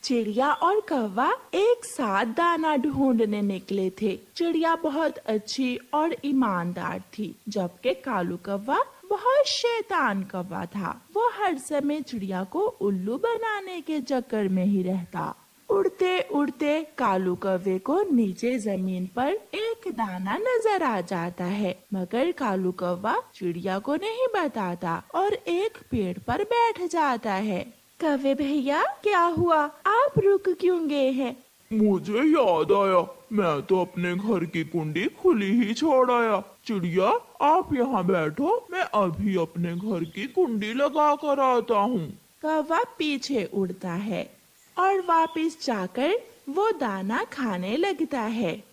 चिड़िया और कौवा एक साथ दाना ढूंढने निकले थे। चिड़िया बहुत अच्छी और ईमानदार थी, जबकि कालू कौवा बहुत शैतान कौवा था। वो हर समय चिड़िया को उल्लू बनाने के चक्कर में ही रहता। उड़ते उड़ते कालू कौवे को नीचे जमीन पर एक दाना नजर आ जाता है, मगर कालू कौवा चिड़िया को नहीं बताता और एक पेड़ पर बैठ जाता है। कौवे भैया, क्या हुआ? आप रुक क्यों गए हैं? मुझे याद आया, मैं तो अपने घर की कुंडी खुली ही छोड़ आया। चिड़िया, आप यहाँ बैठो, मैं अभी अपने घर की कुंडी लगा कर आता हूँ। कौवा पीछे उड़ता है और वापस जाकर वो दाना खाने लगता है।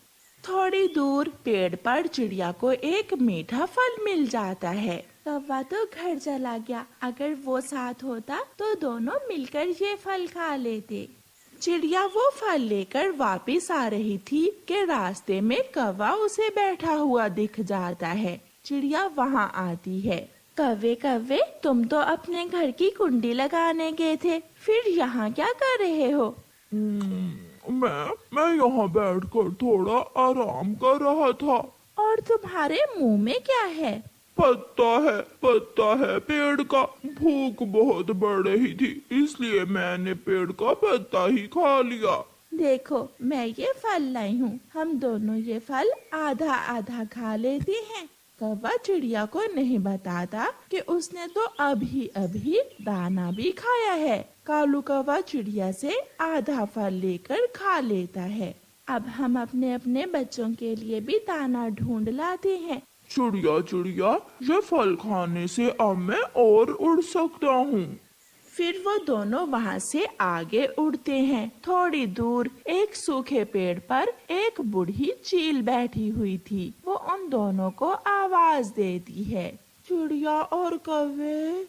थोड़ी दूर पेड़ पर चिड़िया को एक मीठा फल मिल जाता है। कौवा तो घर चला गया। अगर वो साथ होता तो दोनों मिलकर ये फल खा लेते। चिड़िया वो फल लेकर वापस आ रही थी कि रास्ते में कौवा उसे बैठा हुआ दिख जाता है। चिड़िया वहाँ आती है। कौवे कौवे, तुम तो अपने घर की कुंडी लगाने गए थे, फिर यहाँ क्या कर रहे हो? मैं यहाँ बैठकर थोड़ा आराम कर रहा था। और तुम्हारे मुंह में क्या है? पत्ता है पेड़ का। भूख बहुत बढ़ रही थी, इसलिए मैंने पेड़ का पत्ता ही खा लिया। देखो, मैं ये फल लाई हूँ, हम दोनों ये फल आधा आधा खा लेते हैं। कौवा चिड़िया को नहीं बताता कि उसने तो अभी अभी दाना भी खाया है। कालू कौवा चिड़िया से आधा फल लेकर खा लेता है। अब हम अपने अपने बच्चों के लिए भी दाना ढूंढ लाते हैं। चिड़िया, ये फल खाने से अब मैं और उड़ सकता हूँ। फिर वो दोनों वहाँ से आगे उड़ते हैं। थोड़ी दूर एक सूखे पेड़ पर एक बूढ़ी चील बैठी हुई थी। वो उन दोनों को आवाज देती है, चिड़िया और कौवे,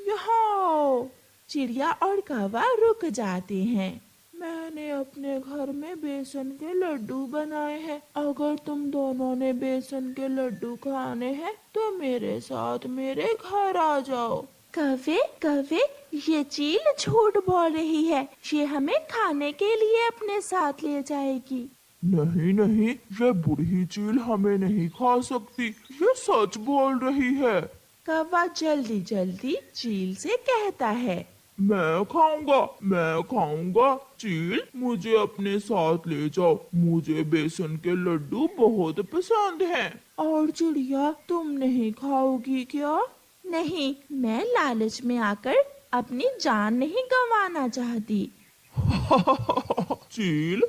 यहाँ आओ। चिड़िया और कौवा रुक जाते हैं। मैंने अपने घर में बेसन के लड्डू बनाए हैं। अगर तुम दोनों ने बेसन के लड्डू खाने हैं तो मेरे साथ मेरे घर आ जाओ। कौवे, ये चील झूठ बोल रही है। ये हमें खाने के लिए अपने साथ ले जाएगी। नहीं, ये बूढ़ी चील हमें नहीं खा सकती, ये सच बोल रही है। कौवा जल्दी जल्दी चील से कहता है, मैं खाऊंगा। चील, मुझे अपने साथ ले जाओ, मुझे बेसन के लड्डू बहुत पसंद हैं। और चिड़िया, तुम नहीं खाओगी क्या? नहीं, मैं लालच में आकर अपनी जान नहीं गंवाना चाहती। चील,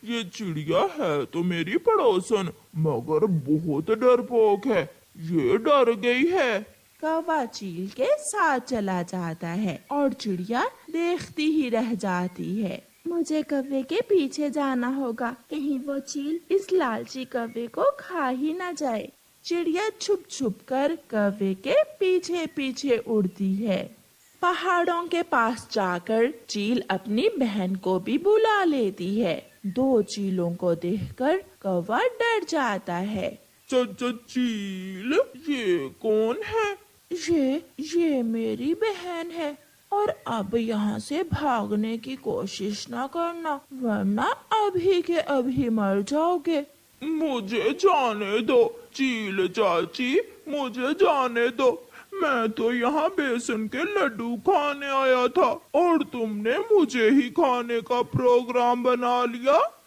ये चिड़िया है तो मेरी पड़ोसन, मगर बहुत डरपोक है, ये डर गई है। कौवा चील के साथ चला जाता है और चिड़िया देखती ही रह जाती है। मुझे कौवे के पीछे जाना होगा, कहीं वो चील इस लालची कौवे को खा ही ना जाए। चिड़िया छुप छुप कर कौवे के पीछे पीछे उड़ती है। पहाड़ों के पास जाकर चील अपनी बहन को भी बुला लेती है। दो चीलों को देखकर कौवा डर जाता है। चील, ये कौन है? ये मेरी बहन है, और अब यहाँ से भागने की कोशिश न करना, वरना अभी के अभी मर जाओगे। मुझे जाने दो चील चाची, मुझे जाने दो। मैं तो यहाँ बेसन के लड्डू खाने आया था और तुमने मुझे ही खाने का प्रोग्राम बना लिया।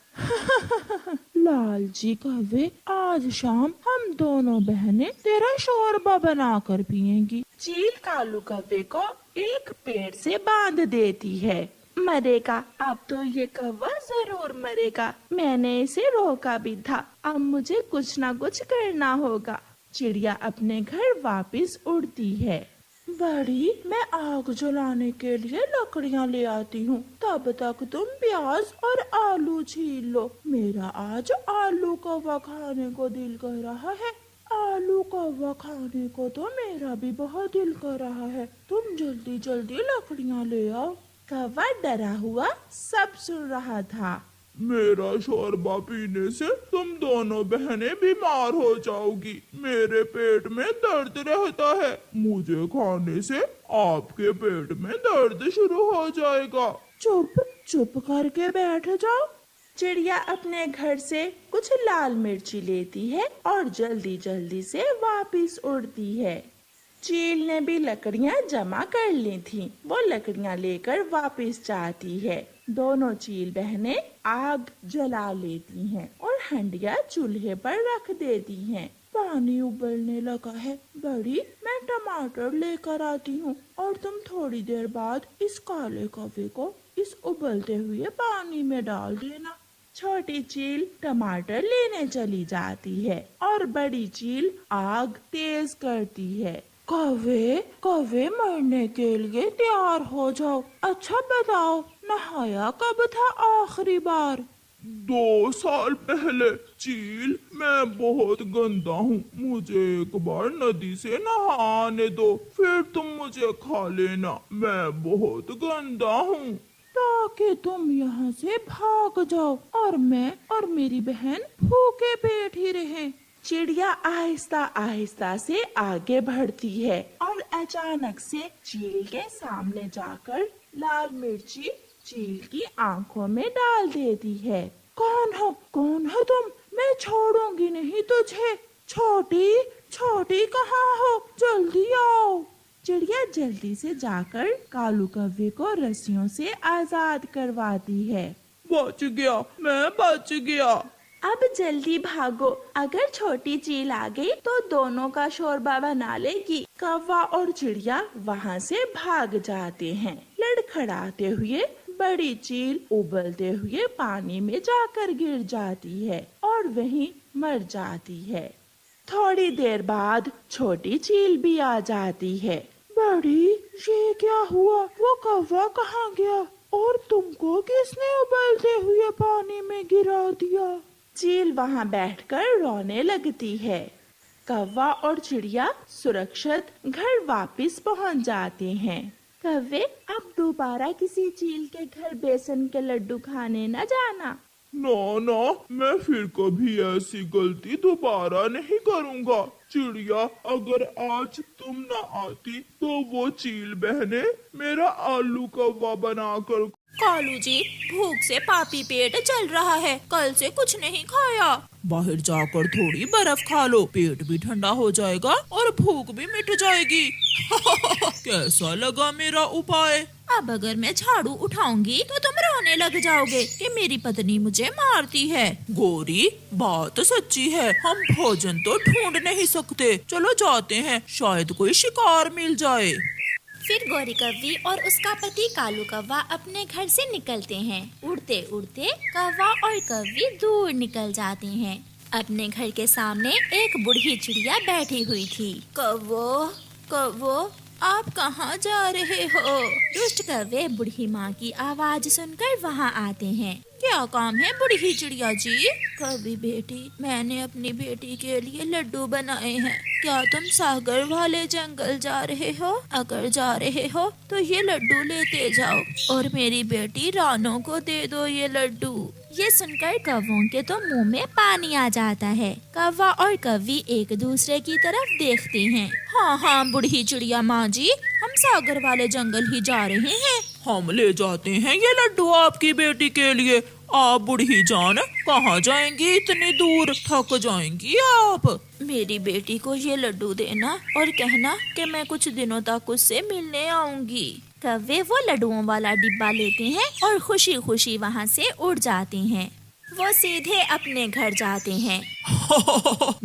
लालची कौवे, आज शाम हम दोनों बहनें तेरा शोरबा बनाकर पिएंगी। चील कालू कौवे को एक पेड़ से बांध देती है। मरेगा, अब तो ये कौवा जरूर मरेगा। मैंने इसे रोका भी था, अब मुझे कुछ ना कुछ करना होगा। चिड़िया अपने घर वापस उड़ती है। बड़ी, मैं आग जलाने के लिए लकड़ियाँ ले आती हूँ, तब तक तुम प्याज और आलू छील लो। मेरा आज आलू कौवा खाने को दिल कर रहा है। आलू कौवा खाने को तो मेरा भी बहुत दिल कर रहा है। तुम जल्दी जल्दी लकड़ियाँ ले आओ। कौवा डरा हुआ सब सुन रहा था। मेरा शोरबा पीने से तुम दोनों बहनें बीमार हो जाओगी। मेरे पेट में दर्द रहता है, मुझे खाने से आपके पेट में दर्द शुरू हो जाएगा। चुप चुप करके बैठ जाओ। चिड़िया अपने घर से कुछ लाल मिर्ची लेती है और जल्दी जल्दी से वापस उड़ती है। चील ने भी लकड़ियाँ जमा कर ली थीं। वो लकड़ियाँ लेकर वापस जाती है। दोनों चील बहनें आग जला लेती हैं और हंडिया चूल्हे पर रख देती हैं। पानी उबलने लगा है। बड़ी, मैं टमाटर लेकर आती हूँ और तुम थोड़ी देर बाद इस काले कौवे को इस उबलते हुए पानी में डाल देना। छोटी चील टमाटर लेने चली जाती है और बड़ी चील आग तेज करती है। कौवे कौवे मरने के लिए तैयार हो जाओ। अच्छा बताओ, नहाया कब था आखिरी बार? 2 साल पहले। चील, मैं बहुत गंदा हूँ, मुझे एक बार नदी से नहाने दो, फिर तुम मुझे खा लेना, मैं बहुत गंदा हूँ। ताकि तुम यहाँ से भाग जाओ और मैं और मेरी बहन भूखे पेट ही रहें। चिड़िया आहिस्ता आहिस्ता से आगे बढ़ती है और अचानक से चील के सामने जाकर लाल मिर्ची चील की आंखों में डाल देती है। कौन हो तुम? मैं छोड़ूंगी नहीं तुझे। छोटी छोटी कहाँ हो? जल्दी आओ। चिड़िया जल्दी से जाकर कालू कौवे को रस्सियों से आजाद करवाती है। बच गया, मैं बच गया। अब जल्दी भागो, अगर छोटी चील आ गई तो दोनों का शोरबा बना लेगी। कौवा और चिड़िया वहाँ से भाग जाते हैं। लड़खड़ाते हुए बड़ी चील उबलते हुए पानी में जाकर गिर जाती है और वहीं मर जाती है। थोड़ी देर बाद छोटी चील भी आ जाती है। बड़ी, ये क्या हुआ? वो कौवा कहाँ गया और तुमको किसने उबलते हुए पानी में गिरा दिया? चील वहाँ बैठकर रोने लगती है। कौवा और चिड़िया सुरक्षित घर वापस पहुँच जाते हैं। कौवे, अब दोबारा किसी चील के घर बेसन के लड्डू खाने न जाना। ना, मैं फिर कभी ऐसी गलती दोबारा नहीं करूँगा। चिड़िया, अगर आज तुम न आती तो वो चील बहने मेरा आलू कौवा बनाकर। कालू जी, भूख से पापी पेट चल रहा है, कल से कुछ नहीं खाया। बाहर जाकर थोड़ी बर्फ खा लो, पेट भी ठंडा हो जाएगा और भूख भी मिट जाएगी। कैसा लगा मेरा उपाय? अब अगर मैं झाड़ू उठाऊंगी तो तुम रोने लग जाओगे कि मेरी पत्नी मुझे मारती है। गोरी, बात सच्ची है, हम भोजन तो ढूंढ नहीं सकते। चलो जाते हैं, शायद कोई शिकार मिल जाए। फिर गौरी कौवी और उसका पति कालू कौवा अपने घर से निकलते हैं। उड़ते उड़ते कौवा और कौवी दूर निकल जाते हैं। अपने घर के सामने एक बूढ़ी चिड़िया बैठी हुई थी। कौवो, आप कहाँ जा रहे हो? दुष्ट कौवे बूढ़ी माँ की आवाज सुनकर वहाँ आते हैं। क्या काम है बूढ़ी चिड़िया जी? कौवी बेटी, मैंने अपनी बेटी के लिए लड्डू बनाए हैं। क्या तुम सागर वाले जंगल जा रहे हो? अगर जा रहे हो तो ये लड्डू लेते जाओ और मेरी बेटी रानो को दे दो ये लड्डू। ये सुनकर कौवों के तो मुंह में पानी आ जाता है। कौवा और कौवी एक दूसरे की तरफ देखते हैं। हाँ, बूढ़ी चिड़िया माँ जी, हम सागर वाले जंगल ही जा रहे हैं। हम ले जाते हैं ये लड्डू आपकी बेटी के लिए। आप बूढ़ी जान कहाँ जाएंगी इतनी दूर? थक जाएंगी आप। मेरी बेटी को ये लड्डू देना और कहना कि मैं कुछ दिनों तक उससे मिलने आऊंगी। कौवे वो लड्डुओं वाला डिब्बा लेते हैं और खुशी खुशी वहाँ से उड़ जाते हैं। वो सीधे अपने घर जाते हैं।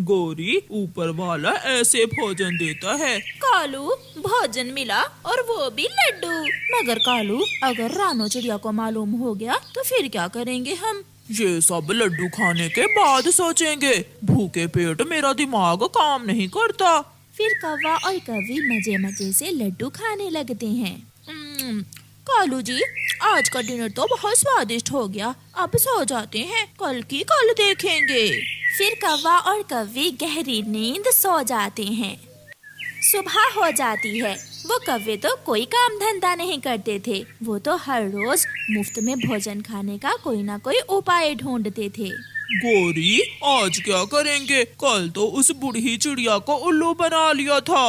गोरी, ऊपर वाला ऐसे भोजन देता है। कालू, भोजन मिला और वो भी लड्डू। मगर कालू, अगर रानो चिड़िया को मालूम हो गया तो फिर क्या करेंगे हम? ये सब लड्डू खाने के बाद सोचेंगे। भूखे पेट मेरा दिमाग काम नहीं करता। फिर कौवा और कौवी मजे मजे से लड्डू खाने लगते हैं। कालू जी, आज का डिनर तो बहुत स्वादिष्ट हो गया, अब सो जाते हैं, कल की कल देखेंगे। फिर कौवा और कौवी गहरी नींद सो जाते हैं। सुबह हो जाती है। वो कौवे तो कोई काम धंधा नहीं करते थे, वो तो हर रोज मुफ्त में भोजन खाने का कोई ना कोई उपाय ढूंढते थे। गोरी, आज क्या करेंगे? कल तो उस बूढ़ी चिड़िया को उल्लू बना लिया था।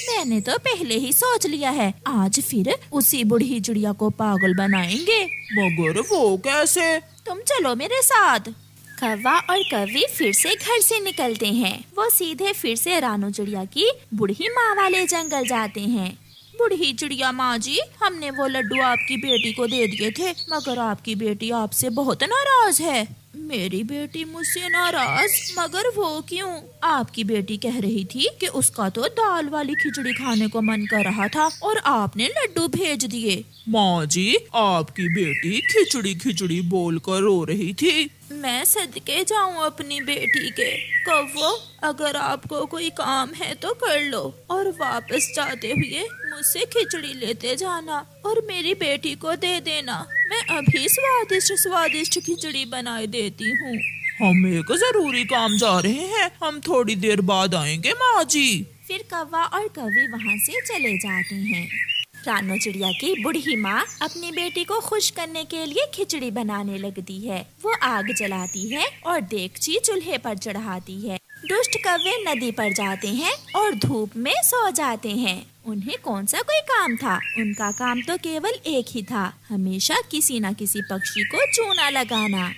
मैंने तो पहले ही सोच लिया है, आज फिर उसी बूढ़ी चिड़िया को पागल बनाएंगे। मगर वो कैसे? तुम चलो मेरे साथ। कौवा और कौवी फिर से घर से निकलते हैं। वो सीधे फिर से रानू चिड़िया की बूढ़ी माँ वाले जंगल जाते हैं। बूढ़ी चिड़िया माँ जी, हमने वो लड्डू आपकी बेटी को दे दिए थे, मगर आपकी बेटी आपसे बहुत नाराज है। मेरी बेटी मुझसे नाराज? मगर वो क्यों? आपकी बेटी कह रही थी कि उसका तो दाल वाली खिचड़ी खाने को मन कर रहा था और आपने लड्डू भेज दिए। माँ जी, आपकी बेटी खिचड़ी खिचड़ी बोलकर रो रही थी। मैं सदके जाऊं अपनी बेटी के। कौवो, अगर आपको कोई काम है तो कर लो और वापस जाते हुए मुझसे खिचड़ी लेते जाना और मेरी बेटी को दे देना। मैं अभी स्वादिष्ट स्वादिष्ट खिचड़ी बनाए देती हूँ। हम एक जरूरी काम जा रहे हैं, हम थोड़ी देर बाद आएंगे माँ जी। फिर कौवा और कौवी वहाँ से चले जाते हैं। रानू चिड़िया की बूढ़ी माँ अपनी बेटी को खुश करने के लिए खिचड़ी बनाने लगती है। वो आग जलाती है और देगची चूल्हे पर चढ़ाती है। दुष्ट कौवे नदी पर जाते हैं और धूप में सो जाते हैं। उन्हें कौन सा कोई काम था? उनका काम तो केवल एक ही था, हमेशा किसी न किसी पक्षी को चूना लगाना।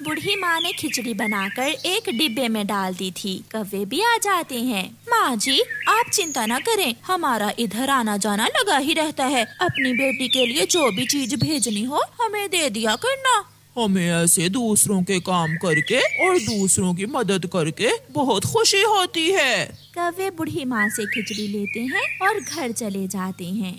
बूढ़ी माँ ने खिचड़ी बनाकर एक डिब्बे में डाल दी थी। कौवे भी आ जाते हैं। माँ जी, आप चिंता न करें, हमारा इधर आना जाना लगा ही रहता है। अपनी बेटी के लिए जो भी चीज भेजनी हो हमें दे दिया करना। हमें ऐसे दूसरों के काम करके और दूसरों की मदद करके बहुत खुशी होती है। कौवे बूढ़ी माँ से खिचड़ी लेते हैं और घर चले जाते हैं।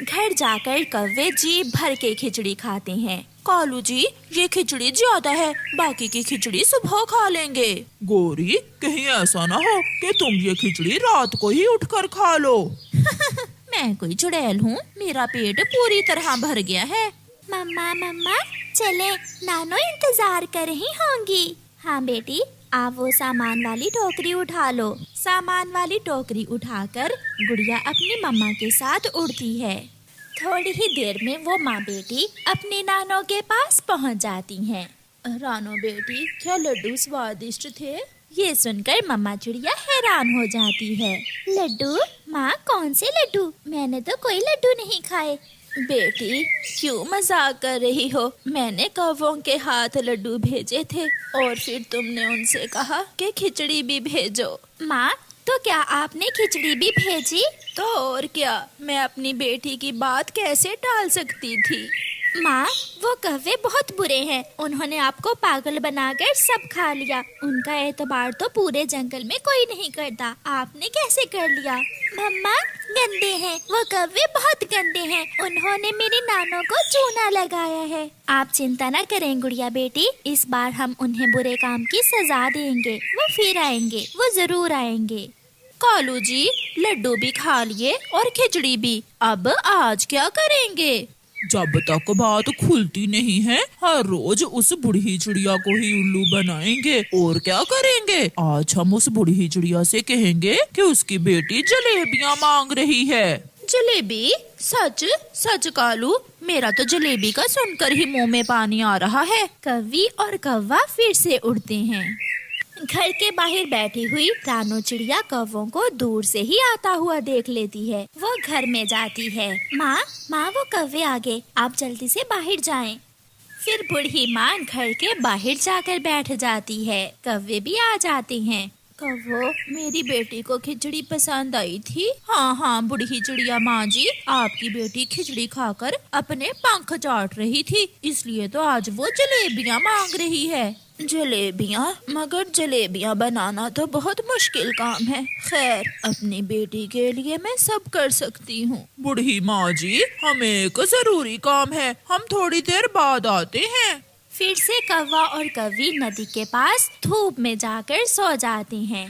घर जाकर कौवे जी भर के खिचड़ी खाते हैं। कालू जी, ये खिचड़ी ज्यादा है, बाकी की खिचड़ी सुबह खा लेंगे। गोरी, कहीं ऐसा ना हो कि तुम ये खिचड़ी रात को ही उठकर खा लो। मैं कोई चुड़ैल हूँ, मेरा पेट पूरी तरह भर गया है। मम्मा मम्मा, चले, नानो इंतजार कर रही होंगी। हाँ बेटी, आप वो सामान वाली टोकरी उठा लो। सामान वाली टोकरी उठाकर गुड़िया अपनी मम्मा के साथ उड़ती है। थोड़ी ही देर में वो माँ बेटी अपनी नानो के पास पहुँच जाती हैं। रानो बेटी, क्या लड्डू स्वादिष्ट थे? ये सुनकर मम्मा चिड़िया हैरान हो जाती है। लड्डू? माँ, कौन से लड्डू? मैंने तो कोई लड्डू नहीं खाए। बेटी, क्यों मजाक कर रही हो? मैंने कौवों के हाथ लड्डू भेजे थे और फिर तुमने उनसे कहा कि खिचड़ी भी भेजो। माँ, तो क्या आपने खिचड़ी भी भेजी? तो और क्या, मैं अपनी बेटी की बात कैसे टाल सकती थी? माँ, वो कौवे बहुत बुरे हैं, उन्होंने आपको पागल बनाकर सब खा लिया। उनका एतबार तो पूरे जंगल में कोई नहीं करता, आपने कैसे कर लिया? मम्मा, गंदे हैं वो कौवे, बहुत गंदे हैं, उन्होंने मेरी नानो को चूना लगाया है। आप चिंता न करें गुड़िया बेटी, इस बार हम उन्हें बुरे काम की सजा देंगे, वो फिर आएंगे, वो जरूर आएंगे। कालू जी, लड्डू भी खा लिए और खिचड़ी भी, अब आज क्या करेंगे? जब तक बात खुलती नहीं है, हर रोज उस बूढ़ी चिड़िया को ही उल्लू बनाएंगे। और क्या करेंगे? आज हम उस बूढ़ी चिड़िया से कहेंगे कि उसकी बेटी जलेबियाँ मांग रही है। जलेबी? सच? सच कालू, मेरा तो जलेबी का सुनकर ही मुंह में पानी आ रहा है। कौवी और कौवा फिर से उड़ते हैं। घर के बाहर बैठी हुई रानो चिड़िया कौवों को दूर से ही आता हुआ देख लेती है। वो घर में जाती है। माँ, वो कौवे आ गए, आप जल्दी से बाहर जाएं। फिर बूढ़ी माँ घर के बाहर जाकर बैठ जाती है। कौवे भी आ जाते हैं। कौवो, मेरी बेटी को खिचड़ी पसंद आई थी? हाँ, बूढ़ी चिड़िया माँ जी, आपकी बेटी खिचड़ी खाकर अपने पंख चाट रही थी, इसलिए तो आज वो जलेबियाँ मांग रही है। जलेबियाँ? मगर जलेबियाँ बनाना तो बहुत मुश्किल काम है। खैर, अपनी बेटी के लिए मैं सब कर सकती हूँ। बूढ़ी माँ जी, हमें एक जरूरी काम है, हम थोड़ी देर बाद आते हैं। फिर से कौवा और कौवी नदी के पास धूप में जाकर सो जाते हैं।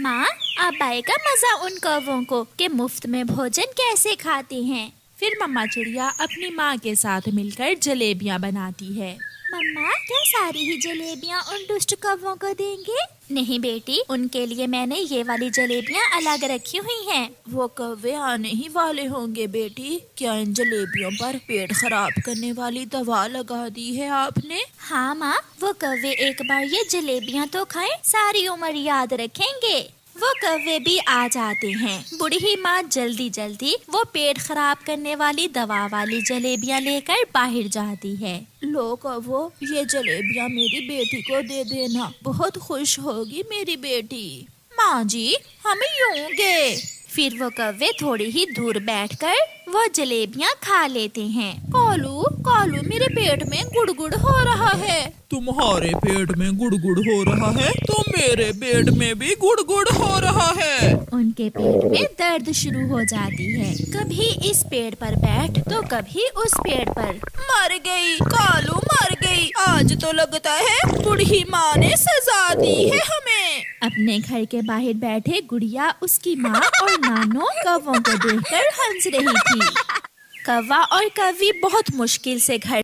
माँ, अब आएगा मजा उन कौवों को कि मुफ्त में भोजन कैसे खाते हैं। फिर मम्मा चिड़िया अपनी माँ के साथ मिलकर जलेबियाँ बनाती है। मम्मा, क्या सारी ही जलेबियाँ उन दुष्ट कौवों को देंगे? नहीं बेटी, उनके लिए मैंने ये वाली जलेबियाँ अलग रखी हुई हैं। वो कौवे आने ही वाले होंगे बेटी, क्या इन जलेबियों पर पेट खराब करने वाली दवा लगा दी है आपने? हाँ माँ, वो कौवे एक बार ये जलेबियाँ तो खाएं, सारी उम्र याद रखेंगे। वो कौवे भी आ जाते हैं। बूढ़ी माँ जल्दी जल्दी वो पेट खराब करने वाली दवा वाली जलेबियाँ लेकर बाहर जाती है। लो कौवो, ये जलेबियाँ मेरी बेटी को दे देना, बहुत खुश होगी मेरी बेटी। माँ जी, हमें यूंगे। फिर वो कौवे थोड़ी ही दूर बैठकर वो जलेबियाँ खा लेते हैं। कालू कालू, मेरे पेट में गुड़गुड़ हो रहा है। तुम्हारे पेट में गुड़गुड़ हो रहा है तो मेरे पेट में भी गुड़गुड़ हो रहा है। उनके पेट में दर्द शुरू हो जाती है। कभी इस पेड़ पर बैठ तो कभी उस पेड़ पर। मर गई कालू, मर गई। आज तो लगता है बूढ़ी माँ ने सजा दी है हमें। अपने घर के बाहर बैठे गुड़िया, उसकी माँ और नानो कौवों को देखकर हंस रही थी। कौवा और कौवी बहुत मुश्किल से घर